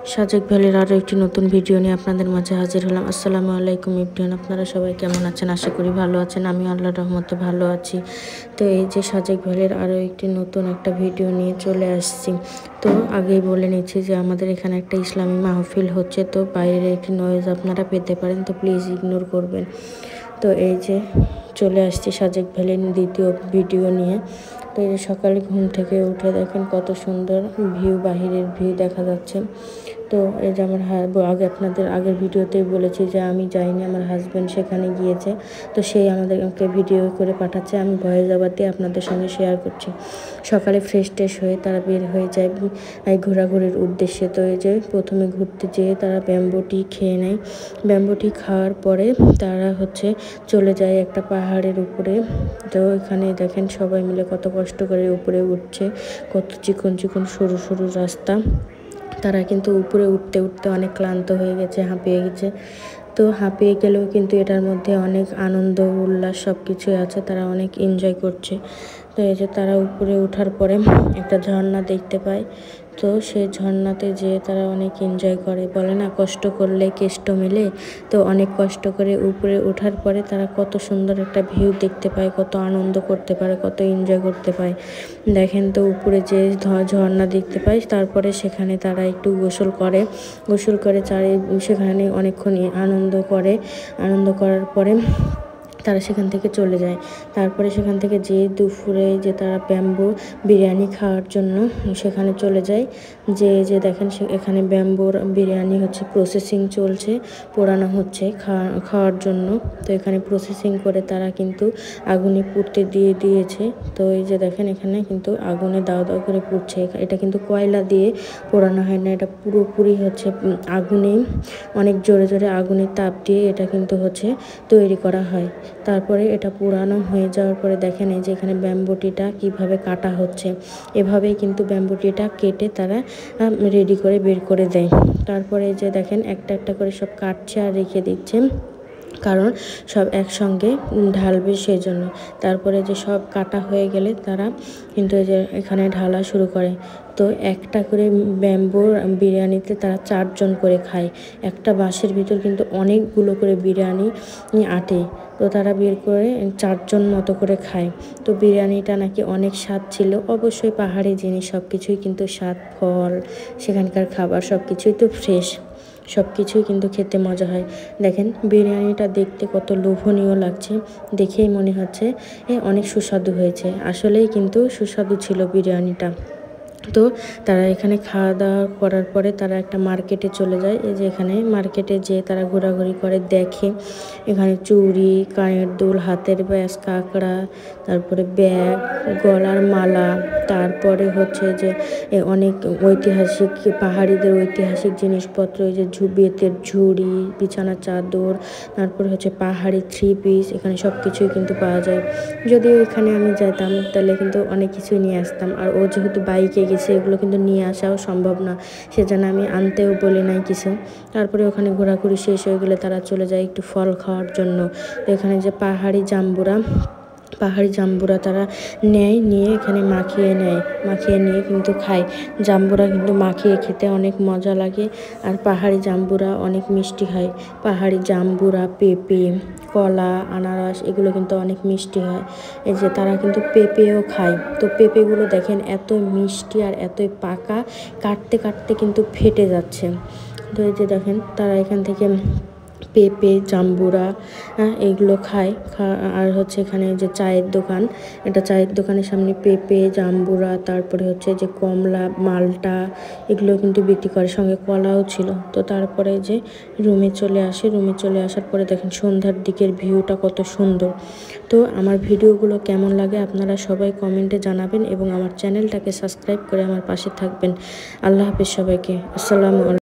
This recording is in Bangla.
সাজেক ভ্যালির আরও একটি নতুন ভিডিও নিয়ে আপনাদের মাঝে হাজির হলাম। আসসালামু আলাইকুম ইব্রিয়ান, আপনারা সবাই কেমন আছেন? আশা করি ভালো আছেন। আমি আল্লাহর রহমতে ভালো আছি। তো এই যে সাজেক ভ্যালির আরও একটি নতুন একটা ভিডিও নিয়ে চলে আসছি। তো আগেই বলে নিচ্ছি যে আমাদের এখানে একটা ইসলামী মাহফিল হচ্ছে, তো বাইরের একটি নয়েজ আপনারা পেতে পারেন, তো প্লিজ ইগনোর করবেন। তো এই যে চলে আসছি সাজেক ভ্যালির দ্বিতীয় ভিডিও নিয়ে। তো এই যে সকালে ঘুম থেকে উঠে দেখেন কত সুন্দর ভিউ, বাহিরের ভিউ দেখা যাচ্ছে। তো এই যে আমার আপনাদের আগের ভিডিওতেই বলেছি যে আমি যাইনি, আমার হাজব্যান্ড সেখানে গিয়েছে, তো সেই আমাদেরকে ভিডিও করে পাঠাচ্ছে, আমি ভয়েস ওভার দিয়ে আপনাদের সঙ্গে শেয়ার করছি। সকালে ফ্রেশ ট্রেশ হয়ে তারা বের হয়ে যায় ঘোরাঘুরির উদ্দেশ্যে। তো এই যে প্রথমে ঘুরতে যেয়ে তারা ব্যাম্বো টি খেয়ে নেয়। ব্যাম্বো টি খাওয়ার পরে তারা চলে যায় একটা পাহাড়ের উপরে। তো এখানে দেখেন সবাই মিলে কত কষ্ট করে উপরে উঠছে, কত চিকন চিকন সরু সরু রাস্তা। তারা কিন্তু উপরে উঠতে উঠতে অনেক ক্লান্ত হয়ে গেছে, হাঁপিয়ে গেছে। তো হাঁপিয়ে গেলেও কিন্তু এটার মধ্যে অনেক আনন্দ উল্লাস সব কিছুই আছে, তারা অনেক এনজয় করছে। তো এই যে তারা উপরে ওঠার পরে একটা ঝর্ণা দেখতে পায়। তো সেই ঝর্ণাতে যেয়ে তারা অনেক এনজয় করে, বলে না কষ্ট করলে কেষ্ট মেলে। তো অনেক কষ্ট করে উপরে ওঠার পরে তারা কত সুন্দর একটা ভিউ দেখতে পায়, কত আনন্দ করতে পারে, কত এনজয় করতে পায়। দেখেন তো উপরে যে ঝর্ণা দেখতে পায়, তারপরে সেখানে তারা একটু গোসল করে সেখানে অনেকক্ষণ আনন্দ করার পরে তারা সেখান থেকে চলে যায়। তারপরে সেখান থেকে দুপুরে তারা ব্যাম্বো বিরিয়ানি খাওয়ার জন্য সেখানে চলে যায়। যে দেখেন এখানে ব্যাম্বোর বিরিয়ানি প্রসেসিং চলছে, পোড়ানো হচ্ছে খাওয়ার জন্য। তো এখানে প্রসেসিং করে তারা কিন্তু আগুনে পুড়তে দিয়েছে। তো এই যে দেখেন এখানে কিন্তু আগুনে দাও দাও করে পুড়ছে। এটা কিন্তু কয়লা দিয়ে পোড়ানো হয় না, এটা পুরোপুরি আগুনে, অনেক জোরে জোরে আগুনের তাপ দিয়ে এটা কিন্তু তৈরি করা হয়। তারপরে এটা পুরানো হয়ে যাওয়ার পরে দেখেন এই যে এখানে ব্যাম্বুটিটা কিভাবে কাটা হচ্ছে। এভাবেই কিন্তু ব্যাম্বুটিটা কেটে তারা রেডি করে বের করে দেয়। তারপরে যে দেখেন একটা একটা করে সব কাটছে আর রেখে দিচ্ছে, কারণ সব একসঙ্গে ঢালবে সেই জন্য। তারপরে যে সব কাটা হয়ে গেলে তারা কিন্তু এই যে এখানে ঢালা শুরু করে। তো একটা করে ব্যাম্বোর বিরিয়ানিতে তারা 4 জন করে খায়। একটা বাঁশের ভিতর কিন্তু অনেকগুলো করে বিরিয়ানি আটে। তো তারা বের করে 4 জন মতো করে খায়। তো বিরিয়ানিটা নাকি অনেক স্বাদ ছিল। অবশ্যই পাহাড়ি জিনিস সব কিছুই কিন্তু স্বাদ, ফল, সেখানকার খাবার সব কিছুই তো ফ্রেশ, সব কিছুই কিন্তু খেতে মজা হয়। দেখেন বিরিয়ানিটা দেখতে কত লোভনীয় লাগছে, দেখেই মনে হচ্ছে অনেক সুস্বাদু হয়েছে। আসলেই কিন্তু সুস্বাদু ছিল বিরিয়ানিটা। তো তারা এখানে খাওয়া দাওয়া করার পরে তারা একটা মার্কেটে চলে যায়। এই যে এখানে মার্কেটে যেয়ে তারা ঘোরাঘুরি করে, দেখে এখানে চুড়ি, কানের দুল, হাতের ব্যাস, কাঁকড়া, তারপরে ব্যাগ, গলার মালা, তারপরে যে অনেক ঐতিহাসিক পাহাড়িদের ঐতিহাসিক জিনিসপত্র, এই যে বেতের ঝুড়ি, বিছানা চাদর, তারপরে পাহাড়ি 3 পিস, এখানে সব কিছুই কিন্তু পাওয়া যায়। যদিও এখানে আমি যেতাম তাহলে কিন্তু অনেক কিছুই নিয়ে আসতাম, আর ও যেহেতু বাইকে গেছে এগুলো কিন্তু নিয়ে আসাও সম্ভব না, সেজন্য আমি আনতেও বলি নাই কিছু। তারপরে ওখানে ঘোরাঘুরি শেষ হয়ে গেলে তারা চলে যায় একটু ফল খাওয়ার জন্য। তো এখানে যে পাহাড়ি জাম্বুরা তারা নিয়ে এখানে মাখিয়ে নিয়ে কিন্তু খায়। জাম্বুরা কিন্তু মাখিয়ে খেতে অনেক মজা লাগে, আর পাহাড়ি জাম্বুরা অনেক মিষ্টি হয়। পাহাড়ি জাম্বুরা, পেঁপে, কলা, আনারস এগুলো কিন্তু অনেক মিষ্টি হয়। এই যে তারা কিন্তু পেঁপেও খায়। তো পেঁপেগুলো দেখেন এত মিষ্টি আর এতই পাকা, কাটতে কাটতে কিন্তু ফেটে যাচ্ছে। তো এই যে দেখেন তারা এখান থেকে পেঁপে, জাম্বুরা এগুলো খায়। আর এখানে যে চায়ের দোকান, এটা চায়ের দোকানের সামনে পেঁপে, জাম্বুরা, তারপরে যে কমলা, মালটা এগুলো কিন্তু বিক্রি করে, সঙ্গে কলাও ছিল। তো তারপরে যে রুমে চলে আসার পরে দেখেন সন্ধ্যার দিকের ভিউটা কত সুন্দর। তো আমার ভিডিওগুলো কেমন লাগে আপনারা সবাই কমেন্টে জানাবেন, এবং আমার চ্যানেলটাকে সাবস্ক্রাইব করে আমার পাশে থাকবেন। আল্লাহ হাফেজ সবাইকে। আসসালামু আলাইকুম।